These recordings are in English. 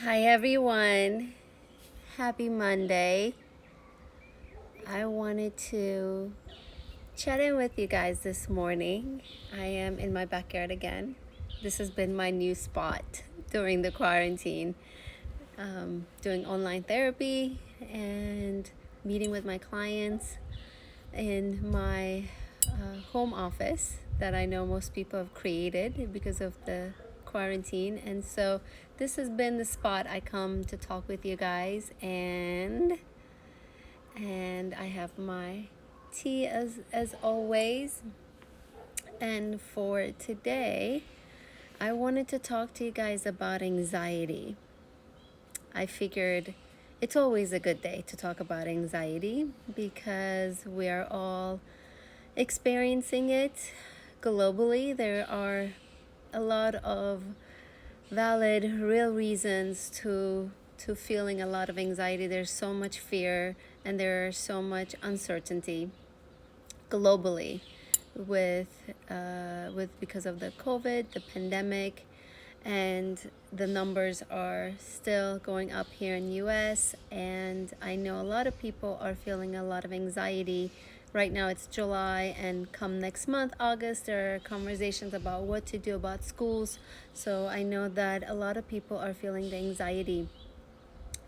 Hi everyone. Happy Monday. I wanted to chat in with you guys this morning. I am in my backyard again. This has been my new spot during the quarantine. Doing online therapy and meeting with my clients in my home office that I know most people have created because of the quarantine. And so this has been the spot I come to talk with you guys, and I have my tea as always. And for today, I wanted to talk to you guys about anxiety. I figured it's always a good day to talk about anxiety because we are all experiencing it globally. There are a lot of valid, real reasons to feeling a lot of anxiety. There's so much fear and there's so much uncertainty globally with because of the COVID, the pandemic, and the numbers are still going up here in US. And I know a lot of people are feeling a lot of anxiety. Right now it's July, and come next month, August, there are conversations about what to do about schools. So I know that a lot of people are feeling the anxiety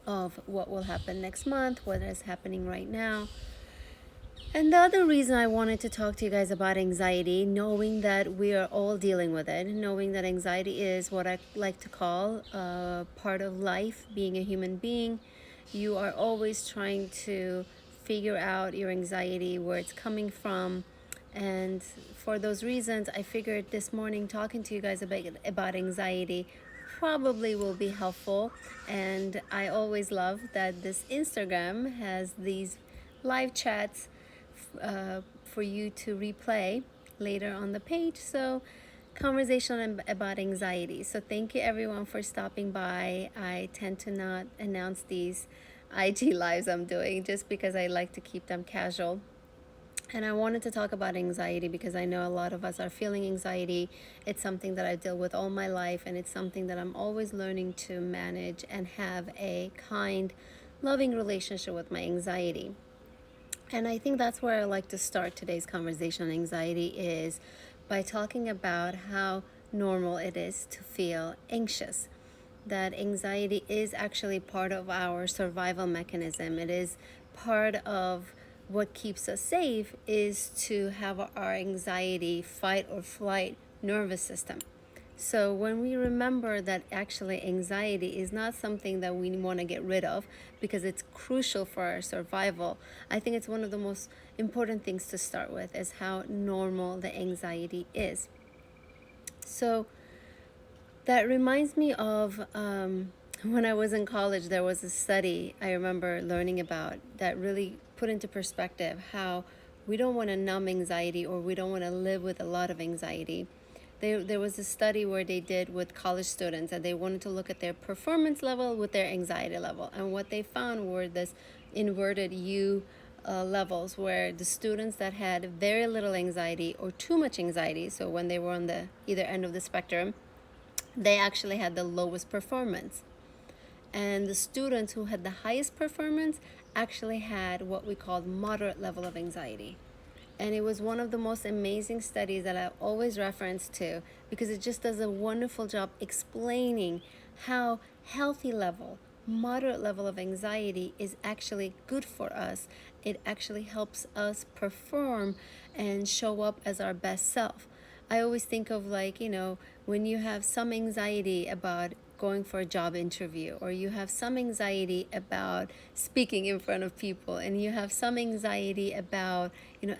of what will happen next month, what is happening right now. And the other reason I wanted to talk to you guys about anxiety, knowing that we are all dealing with it, knowing that anxiety is what I like to call part of life, being a human being. You are always trying to figure out your anxiety, where it's coming from. And for those reasons, I figured this morning talking to you guys about anxiety probably will be helpful. And I always love that this Instagram has these live chats for you to replay later on the page. So, conversation about anxiety. So, thank you everyone for stopping by. I tend to not announce these IG lives I'm doing just because I like to keep them casual. And I wanted to talk about anxiety because I know a lot of us are feeling anxiety. It's something that I deal with all my life, and it's something that I'm always learning to manage and have a kind, loving relationship with my anxiety. And I think that's where I like to start today's conversation on anxiety is by talking about how normal it is to feel anxious. That anxiety is actually part of our survival mechanism. It is part of what keeps us safe is to have our anxiety fight or flight nervous system. So when we remember that actually anxiety is not something that we want to get rid of because it's crucial for our survival, I think it's one of the most important things to start with is how normal the anxiety is. So that reminds me of when I was in college, there was a study I remember learning about that really put into perspective how we don't want to numb anxiety, or we don't want to live with a lot of anxiety. There was a study where they did with college students, and they wanted to look at their performance level with their anxiety level. And what they found were this inverted U levels, where the students that had very little anxiety or too much anxiety, so when they were on the either end of the spectrum, they actually had the lowest performance. And the students who had the highest performance actually had what we called moderate level of anxiety. And it was one of the most amazing studies that I always reference to because it just does a wonderful job explaining how healthy level, moderate level of anxiety is actually good for us. It actually helps us perform and show up as our best self. I always think of, like, when you have some anxiety about going for a job interview, or you have some anxiety about speaking in front of people, and you have some anxiety about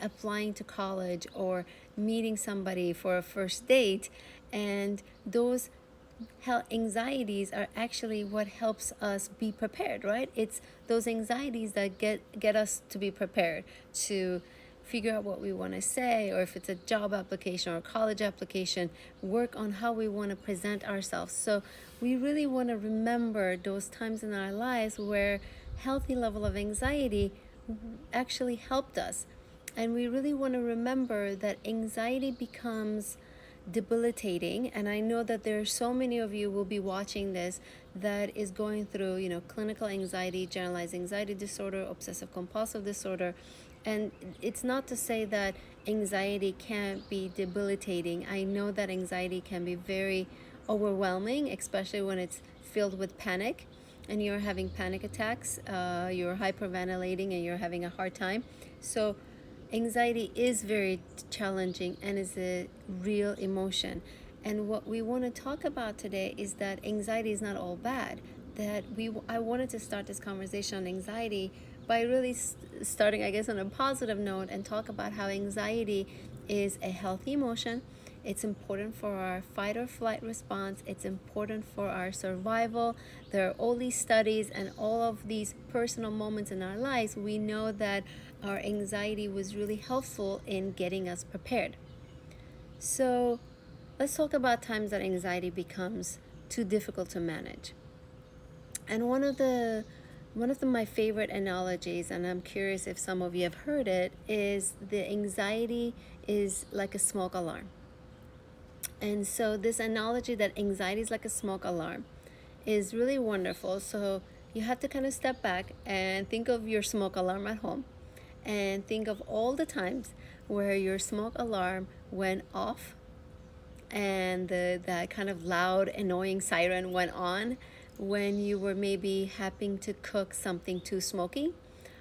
applying to college or meeting somebody for a first date, and those anxieties are actually what helps us be prepared, right? It's those anxieties that get us to be prepared to figure out what we want to say, or if it's a job application or a college application, work on how we want to present ourselves. So we really want to remember those times in our lives where healthy level of anxiety actually helped us. And we really want to remember that anxiety becomes debilitating. And I know that there are so many of you will be watching this that is going through, clinical anxiety, generalized anxiety disorder, obsessive compulsive disorder. And it's not to say that anxiety can't be debilitating. I know that anxiety can be very overwhelming, especially when it's filled with panic and you're having panic attacks, you're hyperventilating and you're having a hard time. So anxiety is very challenging and is a real emotion. And what we want to talk about today is that anxiety is not all bad. I wanted to start this conversation on anxiety by really starting, I guess, on a positive note and talk about how anxiety is a healthy emotion. It's important for our fight or flight response. It's important for our survival. There are all these studies and all of these personal moments in our lives. We know that our anxiety was really helpful in getting us prepared. So let's talk about times that anxiety becomes too difficult to manage. And one of my favorite analogies, and I'm curious if some of you have heard it, is the anxiety is like a smoke alarm. And so this analogy that anxiety is like a smoke alarm is really wonderful. So you have to kind of step back and think of your smoke alarm at home and think of all the times where your smoke alarm went off and that kind of loud, annoying siren went on when you were maybe having to cook something too smoky,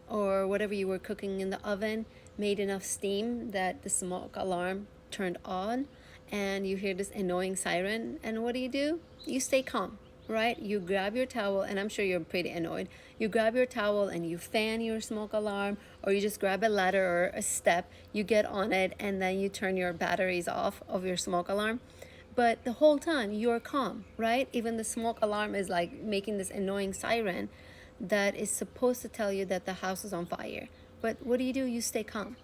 or whatever you were cooking in the oven made enough steam that the smoke alarm turned on and you hear this annoying siren. And what do? You stay calm, right? You grab your towel, and I'm sure you're pretty annoyed. You grab your towel and you fan your smoke alarm, or you just grab a ladder or a step, you get on it, and then you turn your batteries off of your smoke alarm. But the whole time you're calm, right? Even the smoke alarm is like making this annoying siren that is supposed to tell you that the house is on fire. But what do? You stay calm.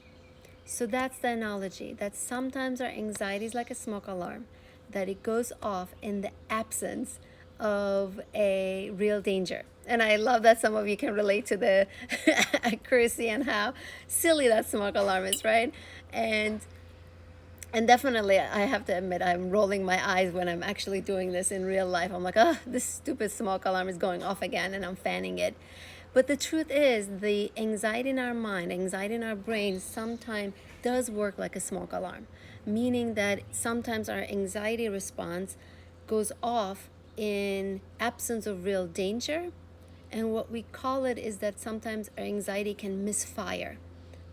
So that's the analogy, that sometimes our anxiety is like a smoke alarm, that it goes off in the absence of a real danger. And I love that some of you can relate to the accuracy and how silly that smoke alarm is, right? And definitely, I have to admit, I'm rolling my eyes when I'm actually doing this in real life. I'm like, oh, this stupid smoke alarm is going off again, and I'm fanning it. But the truth is, the anxiety in our mind, anxiety in our brain, sometimes does work like a smoke alarm, meaning that sometimes our anxiety response goes off in absence of real danger. And what we call it is that sometimes our anxiety can misfire,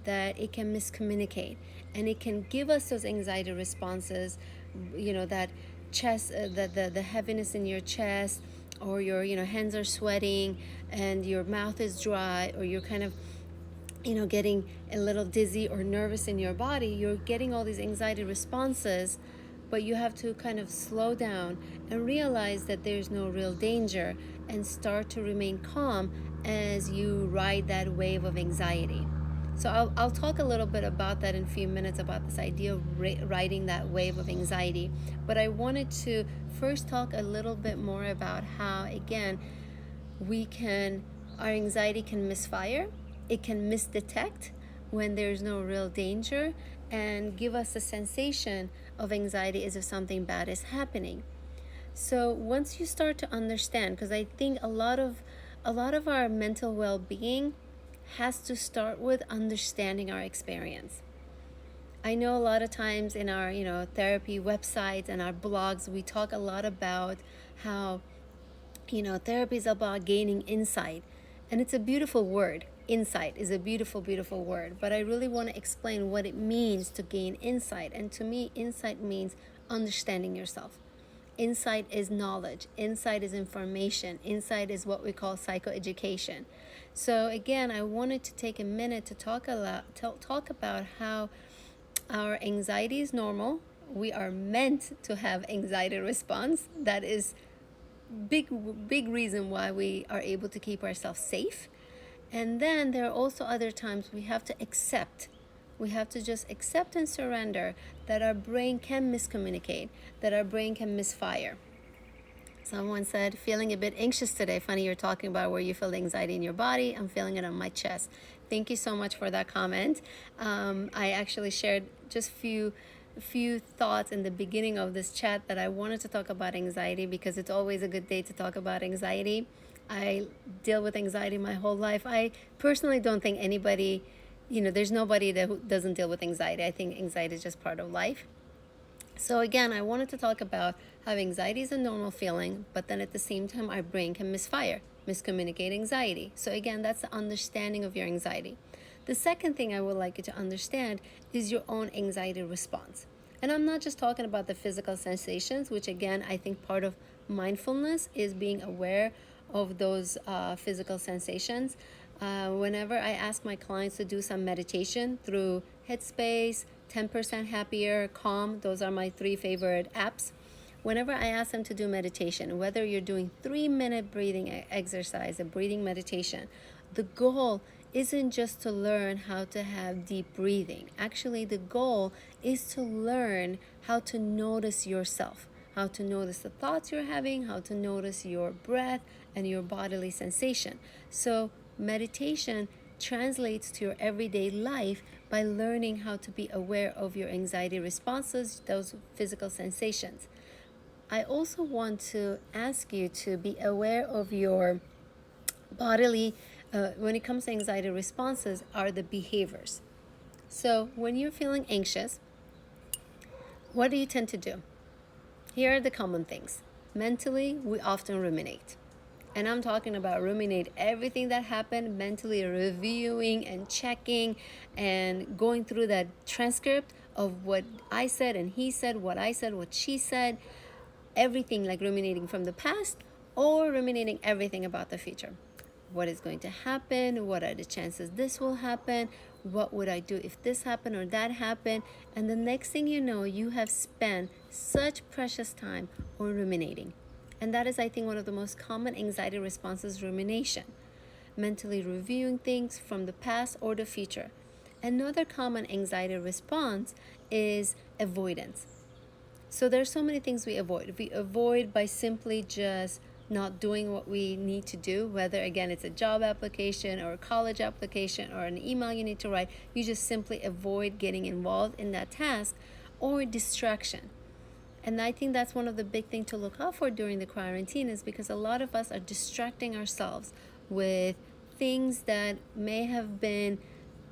that it can miscommunicate, and it can give us those anxiety responses, that chest, the heaviness in your chest, or your hands are sweating and your mouth is dry, or you're kind of getting a little dizzy or nervous in your body. You're getting all these anxiety responses, but you have to kind of slow down and realize that there's no real danger and start to remain calm as you ride that wave of anxiety. So I'll talk a little bit about that in a few minutes, about this idea of riding that wave of anxiety. But I wanted to first talk a little bit more about how, again, our anxiety can misfire, it can misdetect when there's no real danger, and give us a sensation of anxiety as if something bad is happening. So once you start to understand, because I think a lot of our mental well-being has to start with understanding our experience. I know a lot of times in our therapy websites and our blogs, we talk a lot about how therapy is about gaining insight, and it's a beautiful word. Insight is a beautiful, beautiful word, but I really want to explain what it means to gain insight. And to me, insight means understanding yourself. Insight is knowledge. Insight is information. Insight is what we call psychoeducation. So again, I wanted to take a minute to talk about how our anxiety is normal. We are meant to have anxiety response. That is big reason why we are able to keep ourselves safe. And then there are also other times we have to accept. We have to just accept and surrender that our brain can miscommunicate, that our brain can misfire. Someone said, feeling a bit anxious today. Funny you're talking about where you feel the anxiety in your body. I'm feeling it on my chest. Thank you so much for that comment. I actually shared just a few a few thoughts in the beginning of this chat that I wanted to talk about anxiety because it's always a good day to talk about anxiety. I deal with anxiety my whole life. I personally don't think anybody, there's nobody that doesn't deal with anxiety. I think anxiety is just part of life. So again, I wanted to talk about how anxiety is a normal feeling, but then at the same time, our brain can misfire, miscommunicate anxiety. So again, that's the understanding of your anxiety. The second thing I would like you to understand is your own anxiety response. And I'm not just talking about the physical sensations, which again, I think part of mindfulness is being aware of those physical sensations. Whenever I ask my clients to do some meditation through Headspace, 10% Happier, Calm, those are my 3 favorite apps. Whenever I ask them to do meditation, whether you're doing 3-minute breathing exercise, a breathing meditation, the goal isn't just to learn how to have deep breathing. Actually, the goal is to learn how to notice yourself, how to notice the thoughts you're having, how to notice your breath and your bodily sensation. So meditation translates to your everyday life by learning how to be aware of your anxiety responses, those physical sensations. I also want to ask you to be aware of your bodily, when it comes to anxiety responses, are the behaviors. So when you're feeling anxious, what do you tend to do? Here are the common things. Mentally, we often ruminate. And I'm talking about ruminate everything that happened, mentally reviewing and checking and going through that transcript of what I said and he said, what I said, what she said, everything, like ruminating from the past or ruminating everything about the future. What is going to happen? What are the chances this will happen? What would I do if this happened or that happened? And the next thing you know, you have spent such precious time on ruminating. And that is, I think, one of the most common anxiety responses, rumination. Mentally reviewing things from the past or the future. Another common anxiety response is avoidance. So there's so many things we avoid. We avoid by simply just not doing what we need to do, whether again it's a job application or a college application or an email you need to write. You just simply avoid getting involved in that task, or distraction. And I think that's one of the big things to look out for during the quarantine, is because a lot of us are distracting ourselves with things that may have been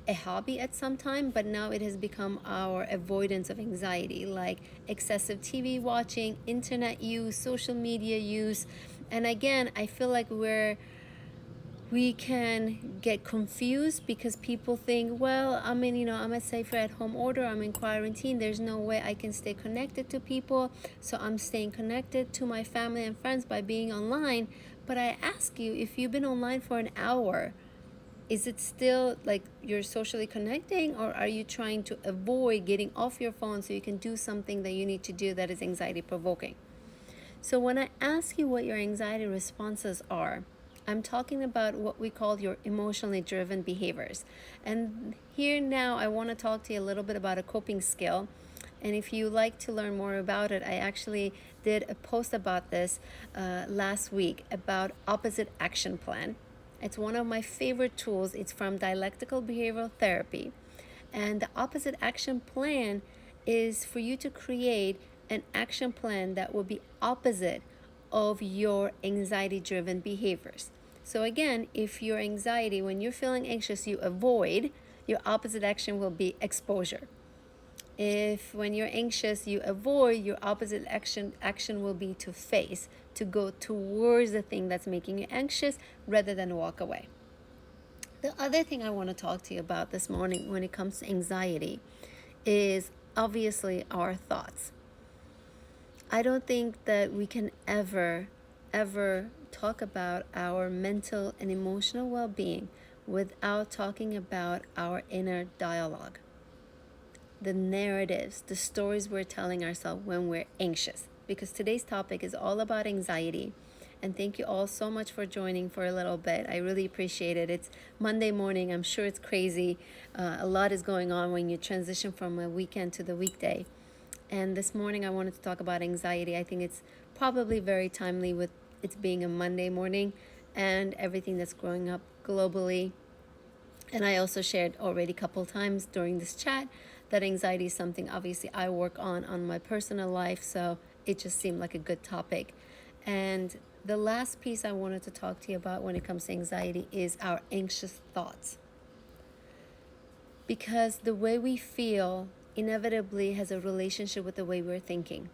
a hobby at some time, but now it has become our avoidance of anxiety, like excessive TV watching, internet use, social media use. And again, I feel like we can get confused because people think, well, I'm a safer at home order, I'm in quarantine, there's no way I can stay connected to people, so I'm staying connected to my family and friends by being online. But I ask you, if you've been online for an hour, is it still like you're socially connecting, or are you trying to avoid getting off your phone so you can do something that you need to do that is anxiety provoking? So when I ask you what your anxiety responses are, I'm talking about what we call your emotionally driven behaviors. And here now I want to talk to you a little bit about a coping skill. And if you like to learn more about it, I actually did a post about this last week about opposite action plan. It's one of my favorite tools. It's from dialectical behavioral therapy. And the opposite action plan is for you to create an action plan that will be opposite of your anxiety driven behaviors. So again, if your anxiety, when you're feeling anxious, you avoid, your opposite action will be exposure. If when you're anxious you avoid, your opposite action will be to face, to go towards the thing that's making you anxious rather than walk away. The other thing I want to talk to you about this morning when it comes to anxiety is obviously our thoughts. I don't think that we can ever talk about our mental and emotional well-being without talking about our inner dialogue. The narratives, the stories we're telling ourselves when we're anxious. Because today's topic is all about anxiety. And thank you all so much for joining for a little bit. I really appreciate it. It's Monday morning. I'm sure it's crazy. A lot is going on when you transition from a weekend to the weekday. And this morning I wanted to talk about anxiety. I think it's probably very timely with it being a Monday morning and everything that's growing up globally. And I also shared already a couple times during this chat that anxiety is something obviously I work on my personal life, so it just seemed like a good topic. And the last piece I wanted to talk to you about when it comes to anxiety is our anxious thoughts. Because the way we feel inevitably has a relationship with the way we're thinking.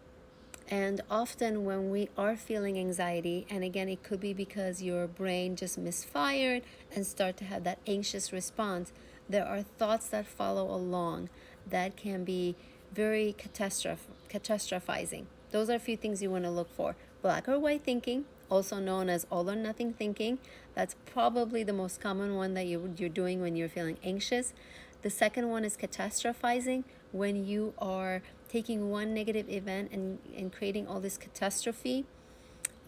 And often when we are feeling anxiety, and again, it could be because your brain just misfired and start to have that anxious response, there are thoughts that follow along that can be very catastrophizing. Those are a few things you want to look for. Black or white thinking, also known as all or nothing thinking. That's probably the most common one that you're doing when you're feeling anxious. The second one is catastrophizing, when you are taking one negative event and creating all this catastrophe,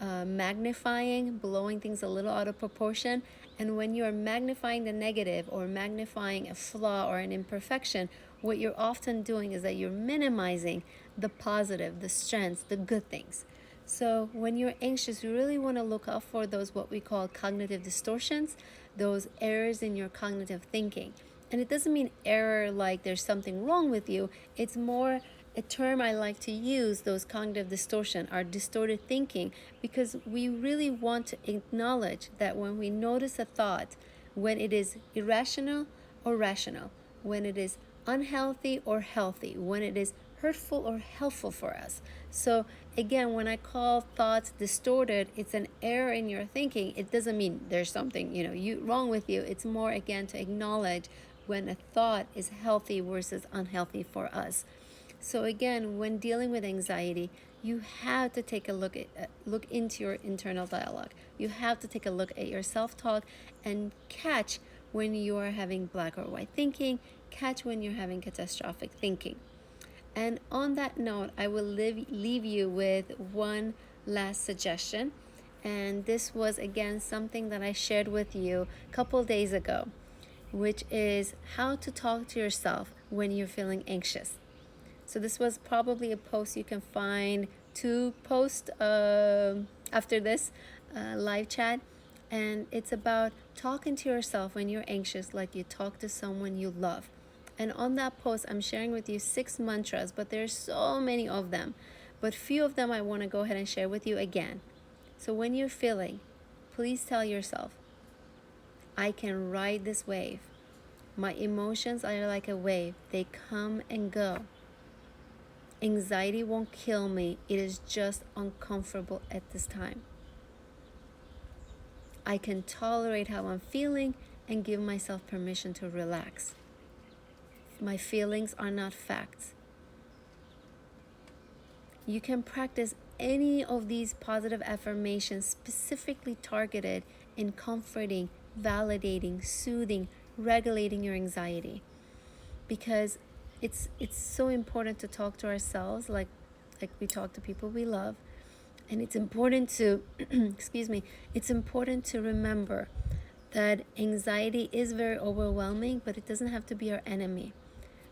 magnifying, blowing things a little out of proportion. And when you're magnifying the negative or magnifying a flaw or an imperfection, what you're often doing is that you're minimizing the positive, the strengths, the good things. So when you're anxious, you really want to look out for those what we call cognitive distortions, those errors in your cognitive thinking. And it doesn't mean error like there's something wrong with you. It's more a term I like to use, those cognitive distortion, our distorted thinking, because we really want to acknowledge that when we notice a thought, when it is irrational or rational, when it is unhealthy or healthy, when it is hurtful or helpful for us. So again, when I call thoughts distorted, it's an error in your thinking. It doesn't mean there's something wrong with you. It's more, again, to acknowledge when a thought is healthy versus unhealthy for us. So again, when dealing with anxiety, you have to take a look into your internal dialogue. You have to take a look at your self-talk and catch when you are having black or white thinking, catch when you're having catastrophic thinking. And on that note, I will leave you with one last suggestion. And this was, again, something that I shared with you a couple days ago, which is how to talk to yourself when you're feeling anxious. So this was probably a post you can find to post after this live chat. And it's about talking to yourself when you're anxious like you talk to someone you love. And on that post, I'm sharing with you 6 mantras, but there's so many of them. But few of them I want to go ahead and share with you again. So when you're feeling, please tell yourself, I can ride this wave. My emotions are like a wave. They come and go. Anxiety won't kill me. It is just uncomfortable at this time. I can tolerate how I'm feeling and give myself permission to relax. My feelings are not facts. You can practice any of these positive affirmations specifically targeted in comforting, validating, soothing, regulating your anxiety. Because it's so important to talk to ourselves like we talk to people we love. And it's important to, it's important to remember that anxiety is very overwhelming, but it doesn't have to be our enemy.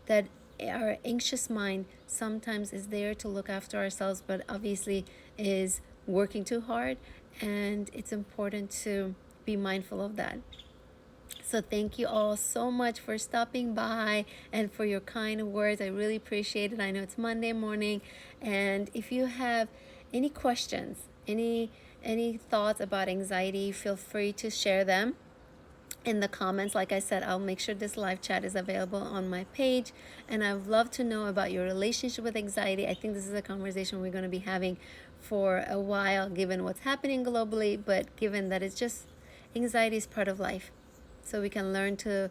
That our anxious mind sometimes is there to look after ourselves, but obviously is working too hard, and it's important to be mindful of that. So thank you all so much for stopping by and for your kind words. I really appreciate it. I know it's Monday morning, and if you have any questions, any thoughts about anxiety, feel free to share them in the comments. Like I said, I'll make sure this live chat is available on my page, and I'd love to know about your relationship with anxiety. I think this is a conversation we're going to be having for a while, given what's happening globally, but given that it's just anxiety is part of life, so we can learn to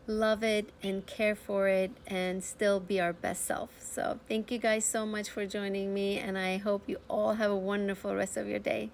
love it and care for it and still be our best self. So thank you guys so much for joining me, and I hope you all have a wonderful rest of your day.